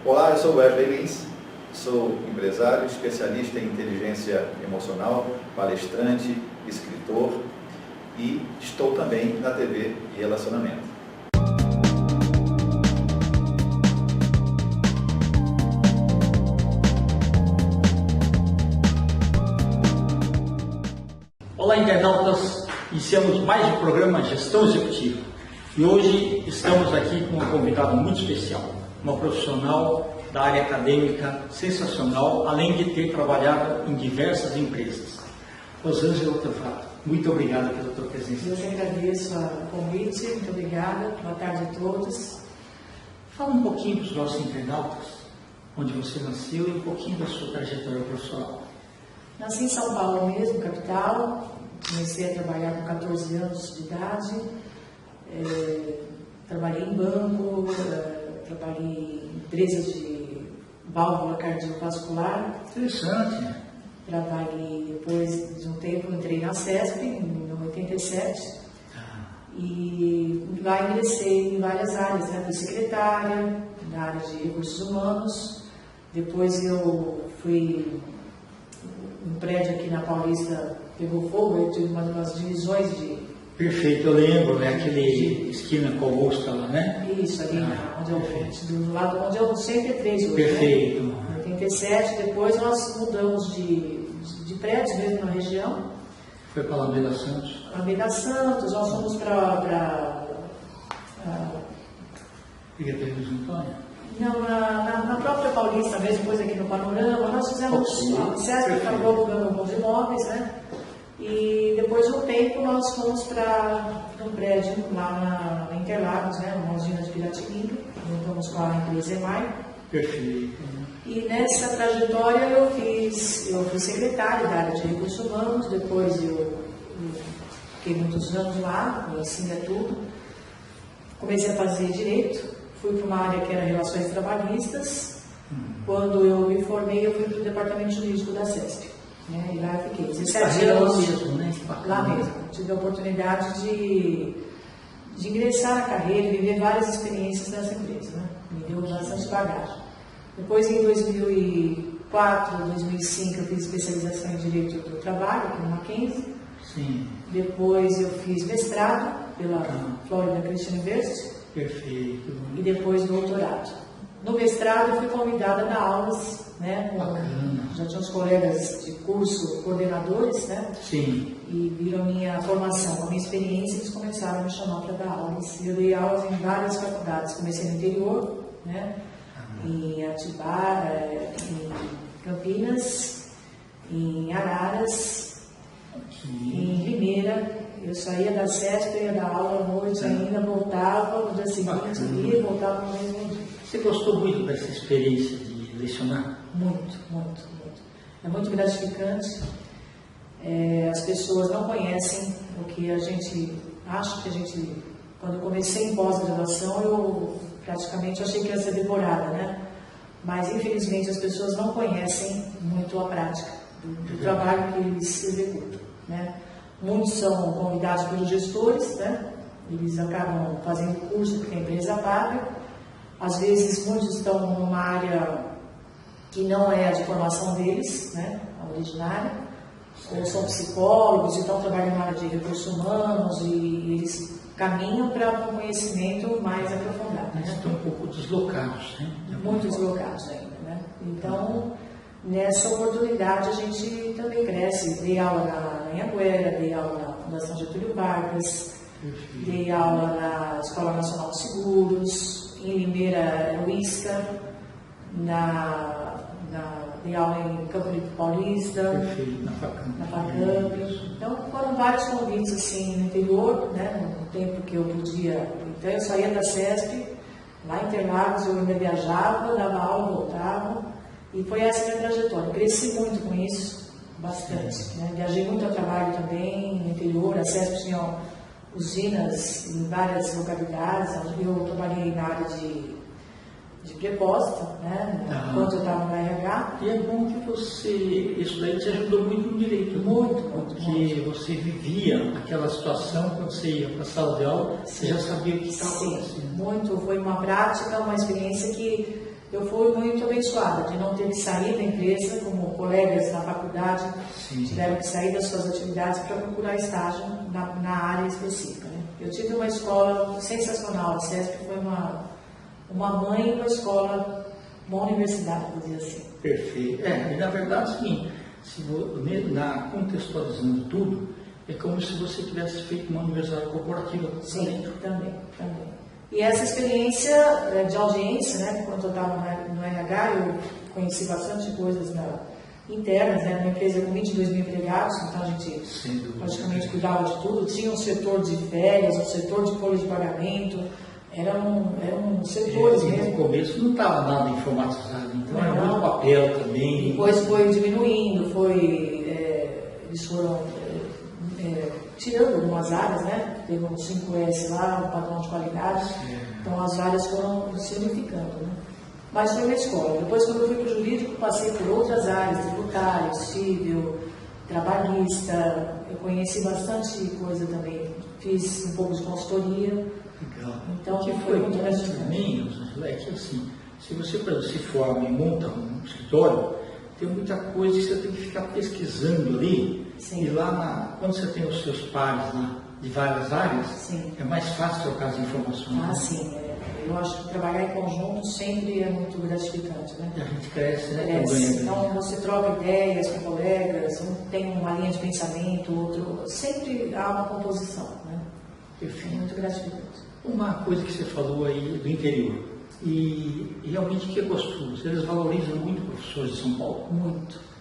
Olá, eu sou Wesley Lins, sou empresário, especialista em inteligência emocional, palestrante, escritor e estou também na TV e relacionamento. Olá, internautas! Iniciamos mais um programa Gestão Executiva e hoje estamos aqui com uma convidada muito especial, uma profissional da área acadêmica sensacional, além de ter trabalhado em diversas empresas. Rosângela Tefato, muito obrigada pela tua presença. Eu que agradeço o convite, muito obrigada, boa tarde a todos. Fala um pouquinho para os nossos internautas, onde você nasceu e um pouquinho da sua trajetória profissional. Nasci em São Paulo mesmo, capital. Comecei a trabalhar com 14 anos de idade. Trabalhei em banco, trabalhei em empresas de válvula cardiovascular. Interessante. Trabalhei, depois de um tempo, entrei na CESP, em 87. E lá ingressei em várias áreas, né? Fui secretária, na área de recursos humanos. Depois eu fui... Um prédio aqui na Paulista pegou fogo, eu tive umas divisões de... Perfeito, eu lembro, né? Aquele esquina com a Augusta lá, né? Isso, ali do lado onde eu sempre entrei hoje. Perfeito. Né? Em 87, depois nós mudamos de prédios mesmo na região. Foi para Alameda Santos? Alameda Santos, nós fomos para... Brigadeiro Antônio? Não, na própria Paulista mesmo, depois aqui no Panorama, nós fizemos, a CESP acabou alugando alguns imóveis, né? E depois de um tempo nós fomos para um prédio lá na Interlagos, né? Uma usina de Piratininga, juntamos com a empresa EMAI. Perfeito. E nessa trajetória eu fui secretária da área de recursos humanos, depois eu fiquei muitos anos lá, assim é tudo. Comecei a fazer direito. Fui para uma área que era relações trabalhistas. Quando eu me formei, eu fui para o departamento jurídico da CESP. Né? E lá eu fiquei 17 anos. Mesmo, né? Lá mesmo. Tive a oportunidade de ingressar na carreira e viver várias experiências nessa empresa. Né? Me deu bastante bagagem. Depois, em 2004, 2005, eu fiz especialização em Direito do Trabalho, aqui no Mackenzie. Sim. Depois eu fiz mestrado pela Florida Christian University. Perfeito. E depois doutorado. No mestrado eu fui convidada a dar aulas, né? Já tinha uns colegas de curso, coordenadores, né? Sim. E viram a minha formação, a minha experiência, eles começaram a me chamar para dar aulas. E eu dei aulas em várias faculdades. Comecei no interior, né? Em Atibaia, em Campinas, em Araras, em Limeira. Eu saía da CESP, ia dar aula à noite ainda, voltava no dia seguinte, ia e voltava no mesmo dia. Você gostou muito dessa experiência de lecionar? Muito, muito, muito. É muito gratificante. As pessoas não conhecem o que a gente acha que a gente... Quando eu comecei em pós-graduação, eu praticamente achei que ia ser devorada, né? Mas, infelizmente, as pessoas não conhecem muito a prática do trabalho que eles executam, né? Muitos são convidados pelos gestores, né? Eles acabam fazendo curso porque a empresa paga. Às vezes, muitos estão numa área que não é a de formação deles, né? A originária. Ou são psicólogos e estão trabalhando na área de recursos humanos e eles caminham para um conhecimento mais aprofundado. Eles né? estão um pouco deslocados, né? Muito deslocados ainda, né? Então, nessa oportunidade, a gente também cresce. Dei aula na Anhanguera, dei aula na Fundação Getúlio Vargas, dei aula na Escola Nacional de Seguros, em Limeira, UISCA, dei aula em Campo Limpo Paulista, Perfeito, na Facamp. Então, foram vários convites assim, no interior, né? No tempo que eu podia. Então, eu saía da CESP, lá em Interlagos, eu ainda viajava, dava aula, voltava. E foi essa a minha trajetória. Cresci muito com isso, bastante. Né? Viajei muito a trabalho também no interior. A CESP tinha usinas em várias localidades. Eu trabalhei na área de prepósito, né? Enquanto eu estava no RH. E é bom que isso daí te ajudou muito no direito. Muito, porque você vivia aquela situação, quando você ia para a sala de aula, você já sabia o que estava acontecendo. Muito, foi uma prática, uma experiência que eu fui muito abençoada de não ter que sair da empresa, como colegas na faculdade tiveram que sair das suas atividades para procurar estágio na área específica, né? Eu tive uma escola sensacional, a CESP foi uma mãe, uma escola, uma universidade, por dizer assim. Perfeito. E na verdade, sim, contextualizando tudo, é como se você tivesse feito uma universidade corporativa. Sim, também. E essa experiência de audiência, né, quando eu estava no RH, eu conheci bastante coisas internas, né, numa empresa com 22 mil empregados, então a gente praticamente cuidava de tudo, tinha um setor de férias, um setor de folha de pagamento, eram setores mesmo. No começo não estava nada informatizado, então era muito papel também. Depois foi diminuindo, eles foram tirando algumas áreas, né? Teve um 5S lá, um padrão de qualidade, então as áreas foram se unificando, né? Mas foi uma escola. Depois, quando eu fui para o jurídico, passei por outras áreas, tributário, civil, trabalhista, eu conheci bastante coisa também, fiz um pouco de consultoria. Legal. Então, que foi muito também, é que assim, se você se forma e monta um escritório, tem muita coisa que você tem que ficar pesquisando ali. Sim. E lá, quando você tem os seus pares lá, de várias áreas, sim, é mais fácil trocar as informações. Ah, sim. Eu acho que trabalhar em conjunto sempre é muito gratificante, né? E a gente cresce, né? Então, você troca ideias com colegas, um tem uma linha de pensamento, outro... Sempre há uma composição, né? Enfim, é muito gratificante. Uma coisa que você falou aí do interior, e realmente que é gostoso, eles valorizam muito professores de São Paulo. Muito.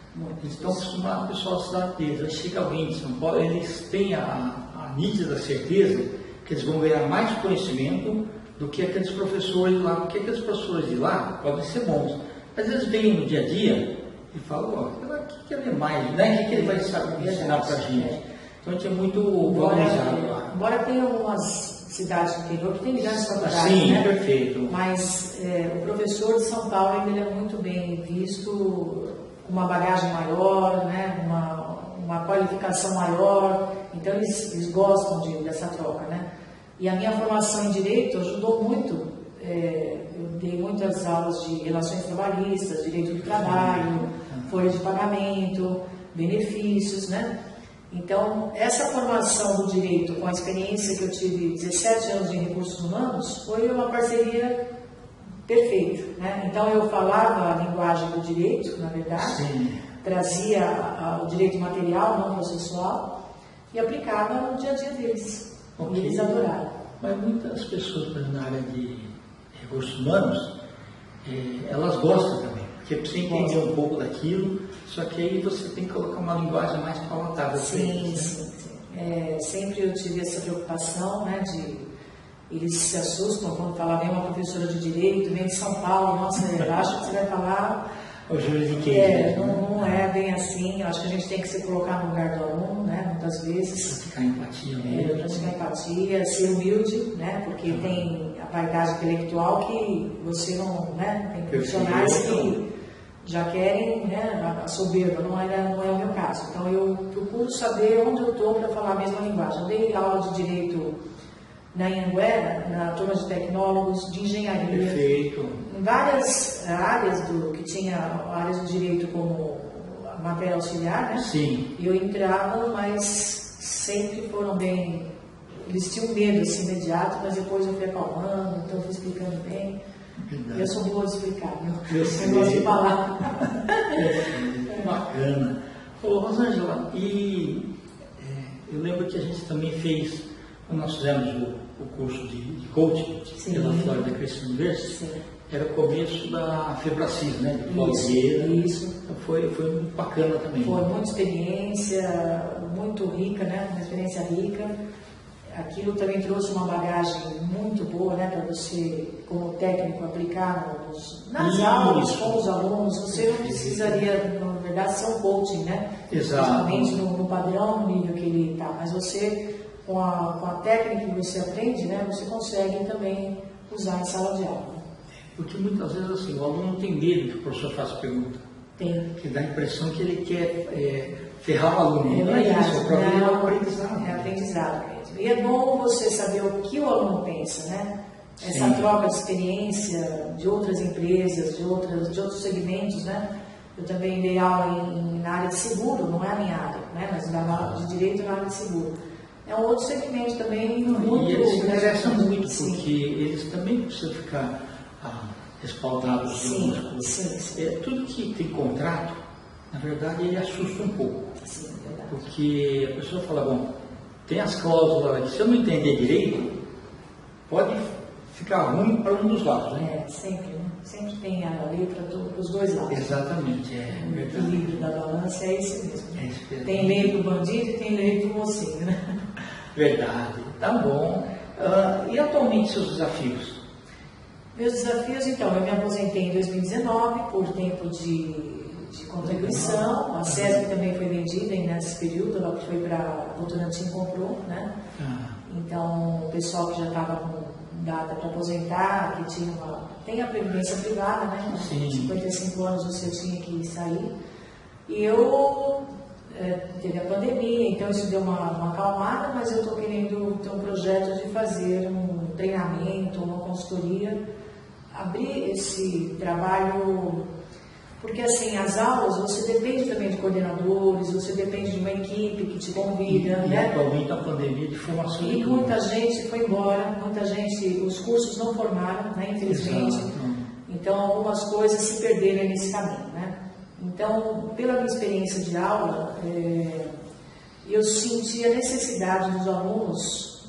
Eles estão acostumados, o pessoal da cidade deles, aí chega alguém de São Paulo, eles têm a nítida certeza que eles vão ganhar mais conhecimento do que aqueles professores de lá, porque aqueles professores de lá podem ser bons, mas eles vêm no dia a dia e falam, o que ele é mais, né? O que ele vai saber ensinar para a gente? Então a gente é muito valorizado lá. Embora tenha algumas cidades do interior que tem grandes faculdades, sim, né? Perfeito. Mas o professor de São Paulo ele é muito bem visto, com uma bagagem maior, né? uma qualificação maior, então eles gostam dessa troca, né? E a minha formação em Direito ajudou muito, eu dei muitas aulas de relações trabalhistas, direito do trabalho, folha de pagamento, benefícios, né? Então, essa formação do direito com a experiência que eu tive 17 anos em recursos humanos foi uma parceria perfeita, né? Então, eu falava a linguagem do direito, na verdade, Sim. Trazia o direito material, não processual, e aplicava no dia a dia deles. Okay. E eles adoraram. Mas muitas pessoas na área de recursos humanos, elas gostam também, porque precisa entender um pouco daquilo, só que aí você tem que colocar uma linguagem mais palatável. Sim. Sempre eu tive essa preocupação, né, eles se assustam quando falam, vem uma professora de Direito, vem de São Paulo, nossa, eu acho que você vai falar... O juridiquês. Não é bem assim, eu acho que a gente tem que se colocar no lugar do aluno, né, muitas vezes. Praticar empatia mesmo. Praticar empatia, ser humilde, né, porque tem a vaidade intelectual que você não, né, tem profissionais que já querem, né, a soberba, não é o meu caso. Então eu procuro saber onde eu estou para falar a mesma linguagem. Eu dei aula de Direito na Anhanguera, na turma de tecnólogos, de engenharia. Perfeito. Em várias áreas que tinha áreas do direito como matéria auxiliar, né? Sim. Eu entrava, mas sempre foram bem... Eles tinham medo assim, imediato, mas depois eu fui acalmando, então eu fui explicando bem. Verdade. Eu sou boa de explicar, viu? Eu gosto de falar. Bacana. Ô, Rosângela, eu lembro que a gente também fez, quando nós fizemos o curso de coaching pela Florida Christian University, era o começo da Febracis, né? De Paulo Vieira. Isso. Então foi muito bacana também. Foi muita experiência, muito rica, né? Uma experiência rica. Aquilo também trouxe uma bagagem muito boa, né? Para você, como técnico, aplicar nas aulas, com os alunos. Você não precisaria, na verdade, ser um coaching, né? Exato. Principalmente no padrão, no nível que ele está. Mas você, com a técnica que você aprende, né? Você consegue também usar em sala de aula. Porque muitas vezes assim, o aluno tem medo que o professor faça pergunta. Tem. Que dá a impressão que ele quer ferrar o aluno. Não é isso, isso, o problema é o aprendizado. É aprendizado mesmo. E é bom você saber o que o aluno pensa, né? essa troca de experiência de outras empresas, de outros segmentos, né? Eu também dei aula na área de seguro, não é a minha área, né? Mas dava aula de direito na área de seguro. É um outro segmento também muito... E eles se interessam muito, sim, porque eles também precisam ficar respaldados. Sim, sim. Tudo que tem contrato, na verdade, ele assusta um pouco. Sim, é verdade. Porque a pessoa fala, bom, tem as cláusulas aqui, se eu não entender direito, pode ficar ruim para um dos lados, né? Sempre, né? Sempre tem a lei para os dois lados. Exatamente, O equilíbrio da balança é esse mesmo. É isso mesmo. Tem lei para o bandido e tem lei para o mocinho, né? Verdade, tá bom. E atualmente seus desafios? Meus desafios, então, eu me aposentei em 2019 por tempo de contribuição. A SESB também foi vendida nesse período, ela foi para a Votorantim comprou, né? Então, o pessoal que já estava com data para aposentar, que tem a previdência privada, né? Sim. 55 anos você tinha que sair. E eu teve a pandemia, então isso deu uma acalmada, mas eu estou querendo ter um projeto de fazer um treinamento, uma consultoria, abrir esse trabalho, porque assim, as aulas, você depende também de coordenadores, você depende de uma equipe que te convida, E né? atualmente a pandemia de formação. E muita gente foi embora, muita gente, os cursos não formaram, né, infelizmente. Exato. Então algumas coisas se perderam nesse caminho, né? Então, pela minha experiência de aula, eu senti a necessidade dos alunos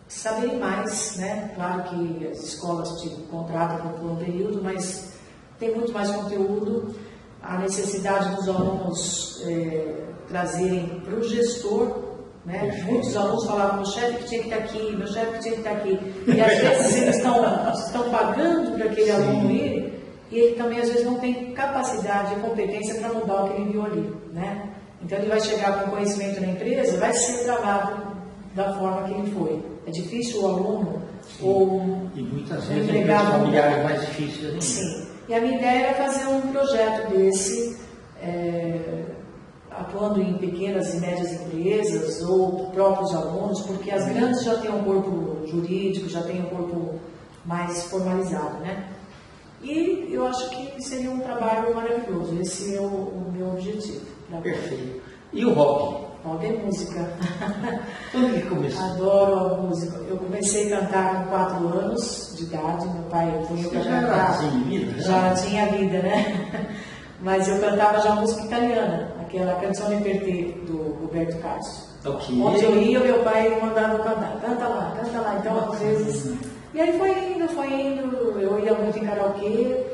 saberem mais, né? Claro que as escolas te contratam por um período, mas tem muito mais conteúdo. A necessidade dos alunos trazerem para o gestor, né? Muitos alunos falavam, meu chefe que tinha que estar aqui, meu chefe que tinha que estar aqui. E às vezes eles estão pagando para aquele aluno ir, e ele também às vezes não tem capacidade e competência para mudar o que ele viu ali, né? Então ele vai chegar com conhecimento na empresa, vai ser travado da forma que ele foi. É difícil o aluno ou e muitas o vezes empregado familiares mais difíceis ainda. Sim. E a minha ideia era fazer um projeto desse, atuando em pequenas e médias empresas ou próprios alunos, porque as grandes já têm um corpo jurídico, já têm um corpo mais formalizado, né? E eu acho que seria um trabalho maravilhoso. Esse é o meu objetivo. Perfeito. E o rock? Rock é música. Quando que começou? Adoro a música. Eu comecei a cantar com 4 anos de idade. Meu pai punha para cantar. Já tinha vida, né? Mas eu cantava já música italiana, aquela canção de Perté do Roberto Carlos. Okay. Onde eu ia, meu pai me mandava cantar. Canta lá. Então, às vezes... E aí foi indo, eu ia muito em karaokê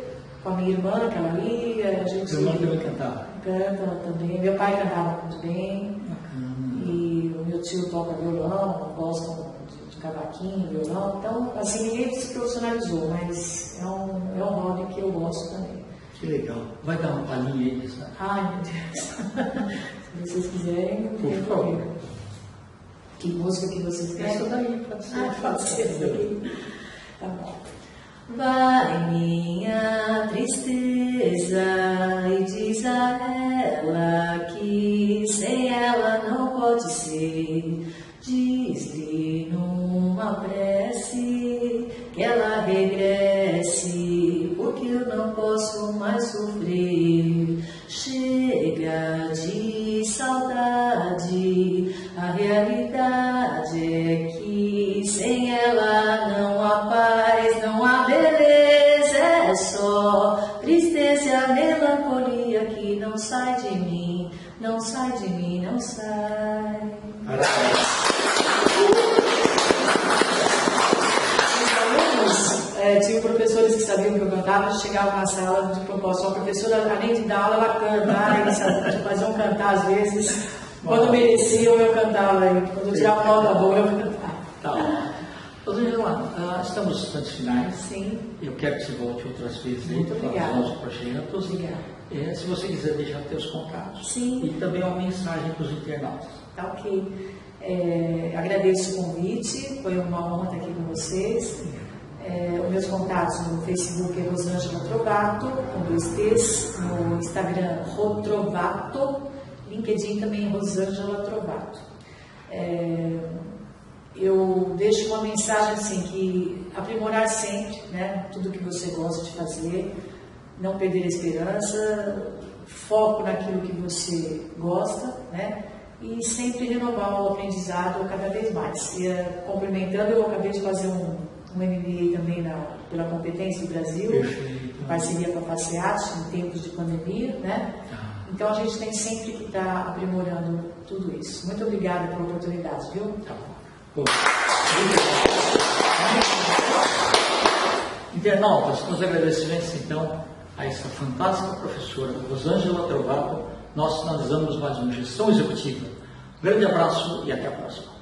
com a minha irmã, que ela ia, a gente... Seu irmão também cantava? Canta também, meu pai cantava muito bem. Bacana. E o meu tio toca violão, gostam de cavaquinho, violão. Então, assim, ninguém se profissionalizou, mas é um hobby que eu gosto também. Que legal. Vai dar uma palhinha aí dessa? Ai, meu Deus. Se vocês quiserem, por favor. Que música que vocês querem? Essa daí, pode ser. Pode ser essa aqui. Tá bom. Vai minha tristeza e diz a ela que sem ela não pode ser. Diz-lhe numa prece que ela regresse, porque eu não posso mais sofrer. Chega de saudade, a realidade é que sem ela não há paz, não há beleza, é só tristeza e a melancolia que não sai de mim, não sai de mim, não sai. Tinha professores que sabiam que eu cantava, chegavam na sala de propósito, a professora, além de dar aula, ela canta, faziam cantar às vezes. Quando mereciam, eu cantava, quando eu tirava nota boa, eu cantava. Tá. Rosângela, estamos nos instantes finais. Sim. Eu quero que você volte outras vezes Muito para obrigada. os nossos projetos. Obrigada. Se você quiser deixar teus contatos. Sim. E também uma mensagem para os internautas. Tá ok. Agradeço o convite, foi uma honra estar aqui com vocês. Os meus contatos no Facebook é Rosângela Trovato, com 2 T's, no Instagram Rotrovato, LinkedIn também Rosângela Trovato. eu deixo uma mensagem assim, que aprimorar sempre, né, tudo que você gosta de fazer, não perder a esperança, foco naquilo que você gosta, né, e sempre renovar o aprendizado cada vez mais. E, complementando, eu acabei de fazer um MBA também pela Competência do Brasil, em parceria com a FACEAT, em tempos de pandemia, né? Então a gente tem sempre que estar aprimorando tudo isso. Muito obrigada pela oportunidade, viu? Internautas, nos agradecimentos então a essa fantástica professora Rosângela Trovato, nós finalizamos mais uma Gestão Executiva. Um grande abraço e até a próxima.